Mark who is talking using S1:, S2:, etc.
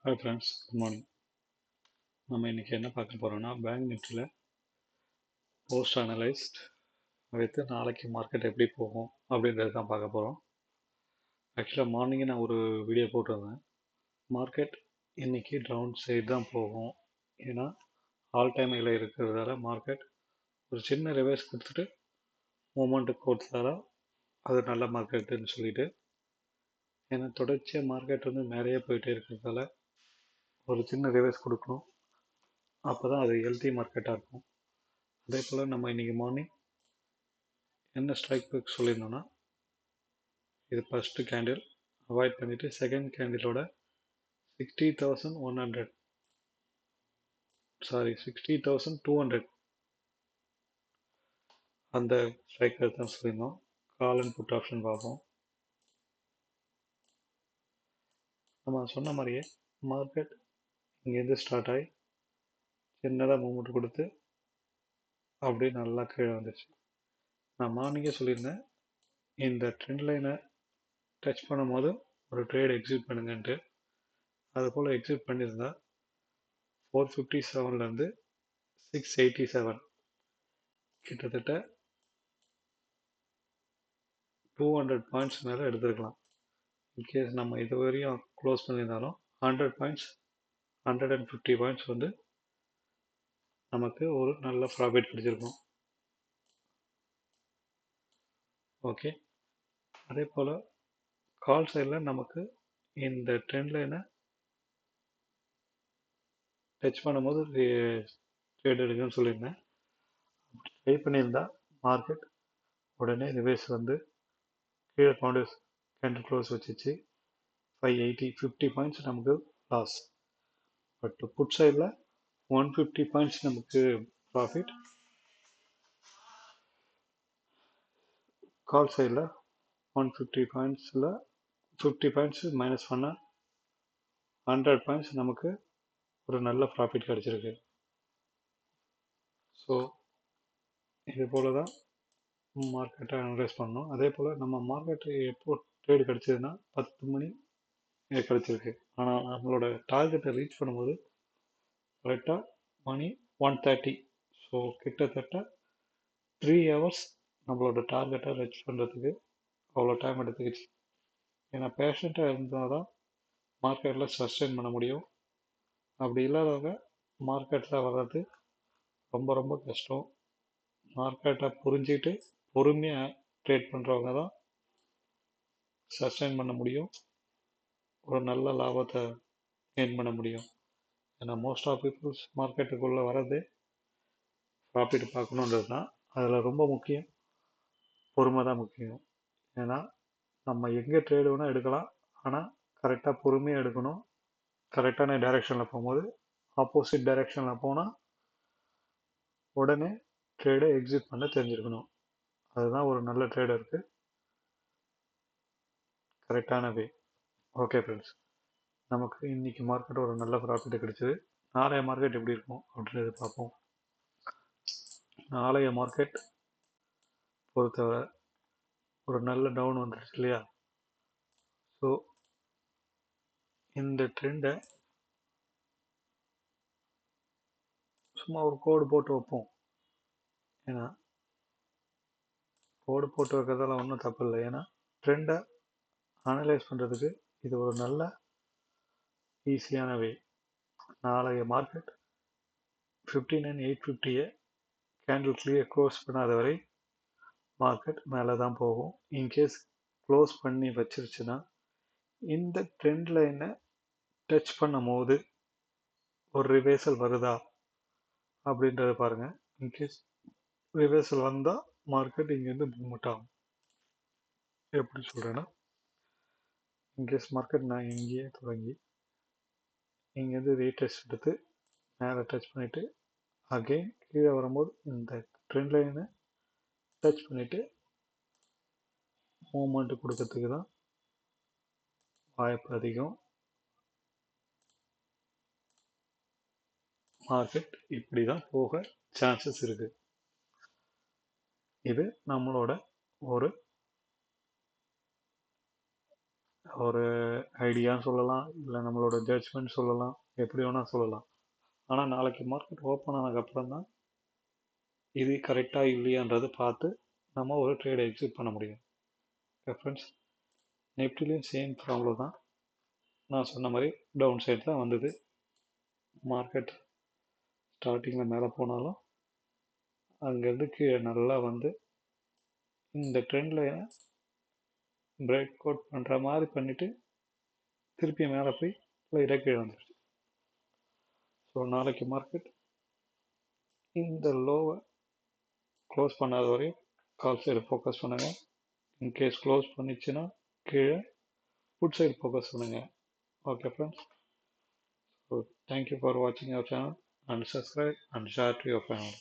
S1: Hi friends, good morning. நம்ம இன்றைக்கி என்ன பார்க்க போகிறோம்னா, பேங்க் நிஃப்டியில் போஸ்ட் அனலைஸ்ட் வைத்து நாளைக்கு மார்க்கெட் எப்படி போகும் அப்படின்றது தான் பார்க்க போகிறோம். ஆக்சுவலாக மார்னிங்கே நான் ஒரு வீடியோ போட்டிருந்தேன். மார்க்கெட் இன்றைக்கி டவுன் சைடு தான் போகும். ஏன்னா ஆல் டைம் ஹையில் இருக்கிறதால மார்க்கெட் ஒரு சின்ன ரிவர்ஸ் கொடுத்துட்டு மூமெண்ட்டு கொடுத்தாரா அது நல்ல மார்க்கெட்டுன்னு சொல்லிட்டு, ஏன்னா தொடர்ச்சியாக மார்க்கெட் வந்து நிறைய போயிட்டே இருக்கிறதால ஒரு சின்ன ரிவர்ஸ் கொடுக்கணும். அப்போ தான் அது ஹெல்த்தி மார்க்கெட்டாக இருக்கும். அதே போல் நம்ம இன்றைக்கி மார்னிங் என்ன ஸ்ட்ரைக் ப்ரைஸ் சொல்லியிருந்தோன்னா, இது ஃபஸ்ட்டு கேண்டில் அவாய்ட் பண்ணிவிட்டு செகண்ட் கேண்டிலோட 60,200 அந்த ஸ்ட்ரைக் ப்ரைஸ் தான் சொல்லியிருந்தோம். கால் அண்ட் புட் ஆப்ஷன் பார்ப்போம். நம்ம சொன்ன மாதிரியே மார்க்கெட் இங்கேருந்து ஸ்டார்ட் ஆகி சின்னதாக மூவ்மெண்ட் கொடுத்து அப்படியே நல்லா கீழே வந்துச்சு. நான் மார்னிங்கே சொல்லியிருந்தேன், இந்த ட்ரெண்ட் லைனை டச் பண்ணும்போது ஒரு ட்ரேட் எக்ஸிட் பண்ணுங்கன்ட்டு. அதுபோல் எக்ஸிட் பண்ணியிருந்தா 457லேருந்து 687 கிட்டத்தட்ட 200 பாயிண்ட்ஸ் மேலே எடுத்துருக்கலாம். இன்கேஸ் நம்ம இது வரையும் க்ளோஸ் பண்ணியிருந்தாலும் 100 பாயிண்ட்ஸ் 150 பாயிண்ட்ஸ் வந்து நமக்கு ஒரு நல்ல ப்ராஃபிட் கிடைச்சிருக்கும். ஓகே, அதே போல் கால் சைடில் நமக்கு இந்த ட்ரெண்ட் லைனை டச் பண்ணும்போது ட்ரேட் எடுக்குன்னு சொல்லியிருந்தேன். ட்ரை பண்ணியிருந்தா மார்க்கெட் உடனே ரிவர்ஸ் வந்து கீழே கவுண்டர்ஸ் கேண்டில் க்ளோஸ் வச்சிச்சு. 50 பாயிண்ட்ஸ் நமக்கு லாஸ். பட் புட் சைடில் 150 பாயிண்ட்ஸ் நமக்கு ப்ராஃபிட். கால் சைடில் 150 பாயிண்ட்ஸில் 50 பாயிண்ட்ஸ் மைனஸ் பண்ணால் 100 பாயிண்ட்ஸ் நமக்கு ஒரு நல்ல ப்ராஃபிட் கிடச்சிருக்கு. ஸோ இது போல் தான் மார்க்கெட்டை அனலைஸ் பண்ணணும். அதே போல் நம்ம மார்க்கெட்டு எப்போ ட்ரேடு கிடச்சிதுன்னா 10 மணி கிடச்சிருக்கு. ஆனால் நம்மளோட டார்கெட்டை ரீச் பண்ணும்போது கரெக்டாக மணி 1:30. ஸோ கிட்டத்தட்ட 3 ஹவர்ஸ் நம்மளோட டார்கெட்டை ரீச் பண்ணுறதுக்கு அவ்வளோ டைம் எடுத்துக்கிச்சு. ஏன்னா பேஷண்ட்டாக இருந்தால் தான் மார்க்கெட்டில் சஸ்டெயின் பண்ண முடியும். அப்படி இல்லாதவங்க மார்க்கெட்டில் வர்றது ரொம்ப ரொம்ப கஷ்டம். மார்க்கெட்டை புரிஞ்சுக்கிட்டு பொறுமையாக ட்ரேட் பண்ணுறவங்க தான் சஸ்டெயின் பண்ண முடியும், ஒரு நல்ல லாபத்தை கெயின் பண்ண முடியும். ஏன்னா மோஸ்ட் ஆஃப் பீப்புள்ஸ் மார்க்கெட்டுக்குள்ளே வர்றது ப்ராஃபிட் பார்க்கணுன்றது தான். அதில் ரொம்ப முக்கியம் பொறுமை தான் முக்கியம். ஏன்னா நம்ம எங்கே ட்ரேடு வேணால் எடுக்கலாம், ஆனால் கரெக்டாக பொறுமையாக எடுக்கணும். கரெக்டான டைரெக்ஷனில் போகும்போது ஆப்போசிட் டைரெக்ஷனில் போனால் உடனே ட்ரேடை எக்ஸிட் பண்ண தெரிஞ்சிருக்கணும். அதுதான் ஒரு நல்ல ட்ரேடருக்கு கரெக்டான வே. ஓகே ஃப்ரெண்ட்ஸ், நமக்கு இன்றைக்கி மார்க்கெட் ஒரு நல்ல ப்ராஃபிட் கிடைச்சிது. நாளைய மார்க்கெட் எப்படி இருக்கும் அப்படின்றது பார்ப்போம். நாளைய மார்க்கெட் பொறுத்தவரை ஒரு நல்ல டவுன் வந்துடுச்சு இல்லையா? ஸோ இந்த ட்ரெண்டை சும்மா ஒரு கோடு போட்டு வைப்போம். ஏன்னா கோடு போட்டு வைக்கிறதால ஒன்றும் தப்பு இல்லை. ஏன்னா ட்ரெண்டை அனலைஸ் பண்ணுறதுக்கு இது ஒரு நல்ல ஈஸியான வே. நாளைய மார்க்கெட் 59,850 கேண்டில் கிளியர் க்ளோஸ் பண்ணாத வரை மார்க்கெட் மேலே தான் போகும். இன்கேஸ் க்ளோஸ் பண்ணி வச்சிருச்சுன்னா இந்த ட்ரெண்ட் லைனை டச் பண்ணும் போது ஒரு ரிவர்சல் வருதா அப்படின்றத பாருங்கள். இன்கேஸ் ரிவர்சல் வந்தால் மார்க்கெட் இங்கேருந்து மூவ்மெண்ட் ஆகும். எப்படி சொல்கிறேன்னா, இன்கேஸ் மார்க்கெட் நான் இங்கேயே தொடங்கி இங்கேருந்து ரீடெஸ்ட் எடுத்து மேலே டச் பண்ணிவிட்டு அகெயின் கீழே வரும்போது இந்த ட்ரெண்ட் லைனை டச் பண்ணிவிட்டு மூவ்மெண்ட் கொடுக்கறதுக்கு தான் வாய்ப்பு அதிகம். மார்க்கெட் இப்படி தான் போக சான்சஸ் இருக்குது. இது நம்மளோட ஒரு ஒரு ஐடியான்னு சொல்லலாம், இல்லை நம்மளோட ஜட்ஜ்மெண்ட் சொல்லலாம், எப்படி வேணால் சொல்லலாம். ஆனால் நாளைக்கு மார்க்கெட் ஓப்பன் ஆனதுக்கப்புறம் தான் இது கரெக்டாக இல்லையான்றதை பார்த்து நம்ம ஒரு ட்ரேடை எக்ஸிட் பண்ண முடியும். ஃப்ரெண்ட்ஸ், நிஃப்டிலையும் சேம் ப்ராப்ளம் தான். நான் சொன்ன மாதிரி டவுன் சைடு தான் வந்தது. மார்க்கெட் ஸ்டார்டிங்கில் மேலே போனாலும் அங்கேருந்து கீழே நல்லா வந்து இந்த ட்ரெண்டில் பிரேக் அவுட் பண்ணுற மாதிரி பண்ணிவிட்டு திருப்பி மேலே போய் லைட்டாக கீழே வந்துடுச்சு. ஸோ நாளைக்கு மார்க்கெட் இந்த லோவை க்ளோஸ் பண்ணாத வரையும் கால் சைடு ஃபோக்கஸ் பண்ணுங்கள். இன்கேஸ் க்ளோஸ் பண்ணிச்சுன்னா கீழே புட் சைடு ஃபோக்கஸ் பண்ணுங்கள். Okay friends, so thank you for வாட்சிங் our channel and subscribe and share to your family.